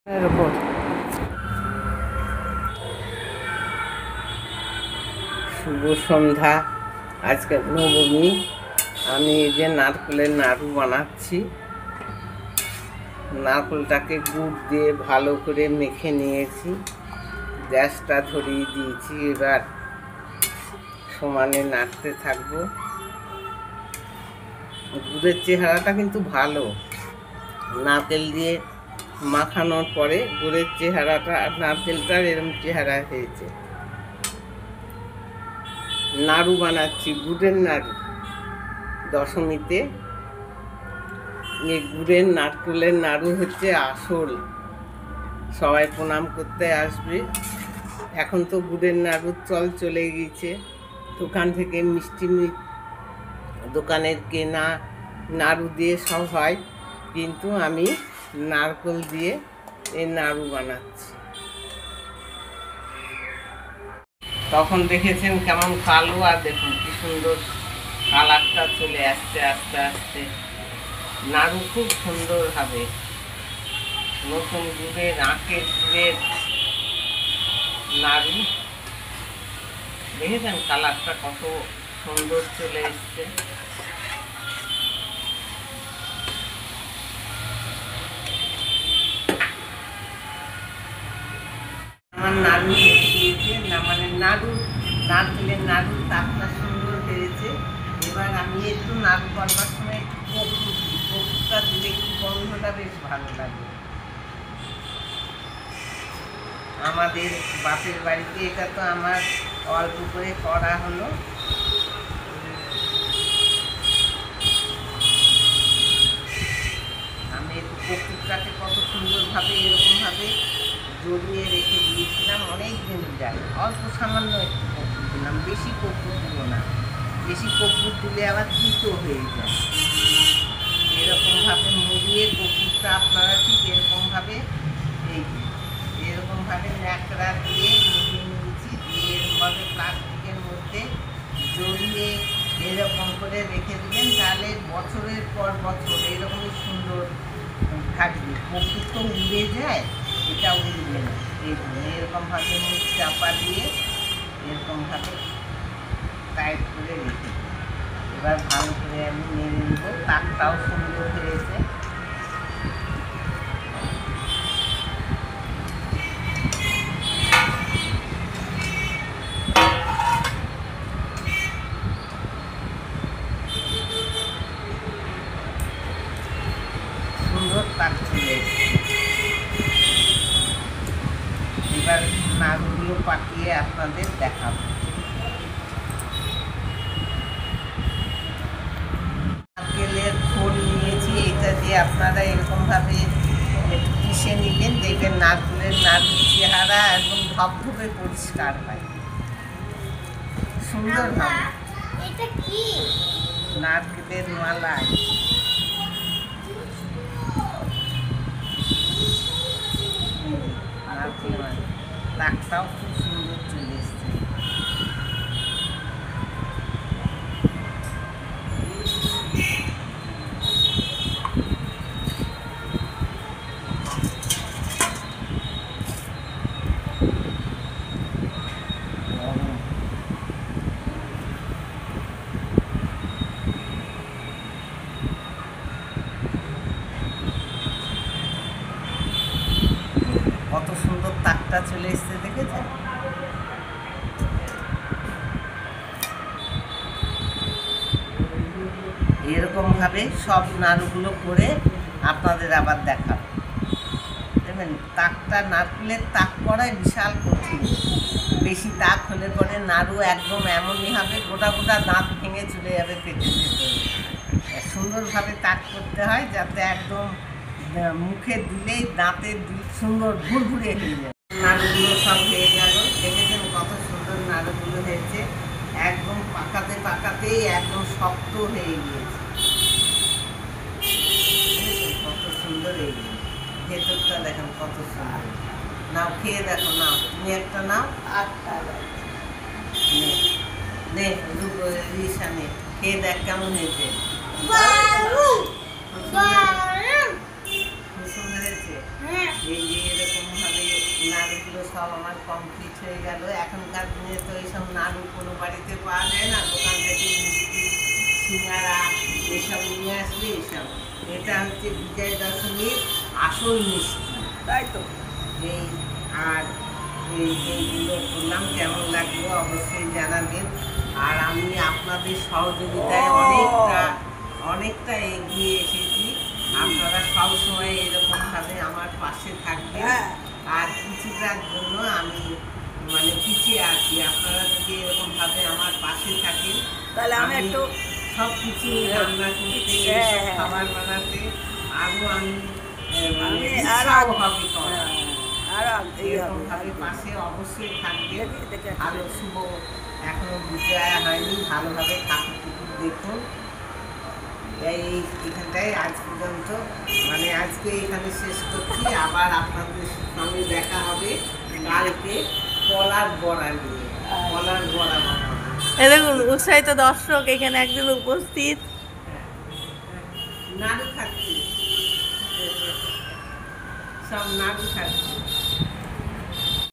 এর উপর শুভ সন্ধ্যা। আজকে নবমী। আমি এই যে নারকেলের নাড়ু বানাচ্ছি। নারকেলটাকে গুড় দিয়ে ভালো করে মেখে নিয়েছি, গ্যাসটা ধরিয়ে দিয়েছি। এবার সমানে নাড়তে থাকবো। গুড়ের চেহারাটা কিন্তু ভালো, নারকেল দিয়ে মাখানোর পরে গুড়ের চেহারাটা আর নারকেলটার এরকম চেহারা হয়েছে। নাড়ু বানাচ্ছি, গুড়ের নাড়ু। দশমীতে এই গুড়ের নারকেলের নাড়ু হচ্ছে আসল। সবাই প্রণাম করতে আসবে। এখন তো গুড়ের নাড়ুর চল চলে গিয়েছে। দোকান থেকে মিষ্টি দোকানের কেনা নাড়ু দিয়ে সব হয়, কিন্তু আমি নারকেল দিয়ে এই নাড়ু বানাচ্ছি। তখন দেখেছেন কেমন কালো, আর দেখুন কি সুন্দর কালারটা চলে আসছে আস্তে আস্তে। নাড়ু খুব সুন্দর হবে। নতুন গুড়ের আখের গুড়ের নাড়ু, দেখেছেন কালারটা কত সুন্দর চলে এসছে। আমার নাড়ু দিয়েছে না, মানে নারকেলের নাড়ু তাপটা সুন্দর হয়েছে। এবার আমি একটু নাড়ু করবার সময় একটু কপুরটা দিলে একটু গন্ধটা বেশ ভালো লাগে। আমাদের বাপের বাড়িতে এটা তো আমার অল্প করে করা হলো। আমি একটু কপুরটাকে কত সুন্দরভাবে এরকমভাবে জড়িয়ে রেখে দিয়েছিলাম, অনেক দিন যায়। অল্প সামান্য একটু কপুর দিলাম, বেশি কপুর দিব না। বেশি কপুর দিলে আবার তিতো হয়ে যায়। এরকমভাবে মুড়িয়ে কপুরটা আপনারা ঠিক এরকমভাবে এরকমভাবে ন্যাকড়া দিয়ে মুড়িয়ে নিয়েছি, দিয়ে এরকমভাবে প্লাস্টিকের মধ্যে জড়িয়ে এরকম করে রেখে দিলেন, তাহলে বছরের পর বছর এরকমই সুন্দর থাকবে। কপুর তো উড়ে যায়, এটা উড়বে না। এরকমভাবে মুখ চাপা দিয়ে এরকমভাবে টাইট করে রেখে দিই। এবার ভালো করে আমি নেড়ে নেবো। তাকটাও সুন্দর হয়েছে। সুন্দর তাক চলে এসেছে। এবার নাড়ুগুলো পাকিয়ে আপনাদের দেখাবো। নারকেলের খোল নিয়েছি, এটা দিয়ে আপনারা এরকমভাবে পিষে নিলেন, দেখবেন নারকেলের নাড়ুর চেহারা একদম ধপধপে পরিষ্কার হয়, সুন্দর হবে। এটা কি? নারকেলের মালাই। নারকেল মালাই তাকটাও খুব সুন্দর চলে এসছে। কত সুন্দর তাকটা চলে এসছে, দেখেছেন? এরকমভাবে সব নাড়ুগুলো করে আপনাদের আবার দেখাবো। দেখবেন তাকটা, নারকেলের তাক করাই বিশাল কঠিন। বেশি তাক হলে পরে নাড়ু একদম এমনই হবে, গোটা গোটা দাঁত ভেঙে চলে যাবে পেটের ভেতরে। সুন্দরভাবে তাক করতে হয়, যাতে একদম মুখে দিলেই দাঁতে সুন্দর ঘুরঘুরে হয়ে যায়। নাড়ুগুলো সব হয়ে গেল, দেখেছেন কত সুন্দর নাড়ুগুলো হয়েছে। একদম পাকাতে পাকাতেই একদম শক্ত হয়ে গিয়েছে। কত সুন্দর এই ভেতরটা দেখেন কত সুন্দর। নাও খেয়ে দেখো, নাও তুমি একটা নাও। আটটা নে রিসা নে, খেয়ে দেখ কেমন হয়েছে। খুব সুন্দর হয়েছে। এই যে সব আমার কমপ্লিট হয়ে গেল। এখনকার দিনে তো এইসব নাড়ু কোনো বাড়িতে পাওয়া যায় না, দোকান থেকে মিষ্টি সিঙ্গারা এসব নিয়ে আসলে এসব। এটা হচ্ছে বিজয় দশমীর আসল মিষ্টি, তাই তো। এই আর এইগুলো করলাম, কেমন লাগলো অবশ্যই জানাবেন। আর আমি আপনাদের সহযোগিতায় অনেকটা এগিয়ে এসেছি। আপনারা সবসময় এরকমভাবে আমার পাশে থাকবেন। হ্যাঁ। আর কিছুটার জন্য আমি মানে পিছিয়ে আছি, আপনারা যদি এরকমভাবে আমার পাশে থাকেন তাহলে আমি একটু সব কিছু রান্না করতে, হ্যাঁ। খাবার বানাতে আরও আমি আমি উৎসাহ হবে করা। আর এরকমভাবে পাশে অবশ্যই থাকবে। ভালো শুভ এখনো বিজয়া হয়নি, ভালোভাবে ঠাকুর টুকুর দেখুন। এখানটায় আজ পর্যন্ত মানে আজকে এখানে শেষ করছি। আবার আপনাদের সঙ্গে দেখা হবে কালকে কলার বড়া নিয়ে। কলার বড়া বানাবো। এ দেখুন উৎসাহিত দর্শক এখানে একজন উপস্থিত। নাড়ু খাচ্ছি, সব নাড়ু খাচ্ছি।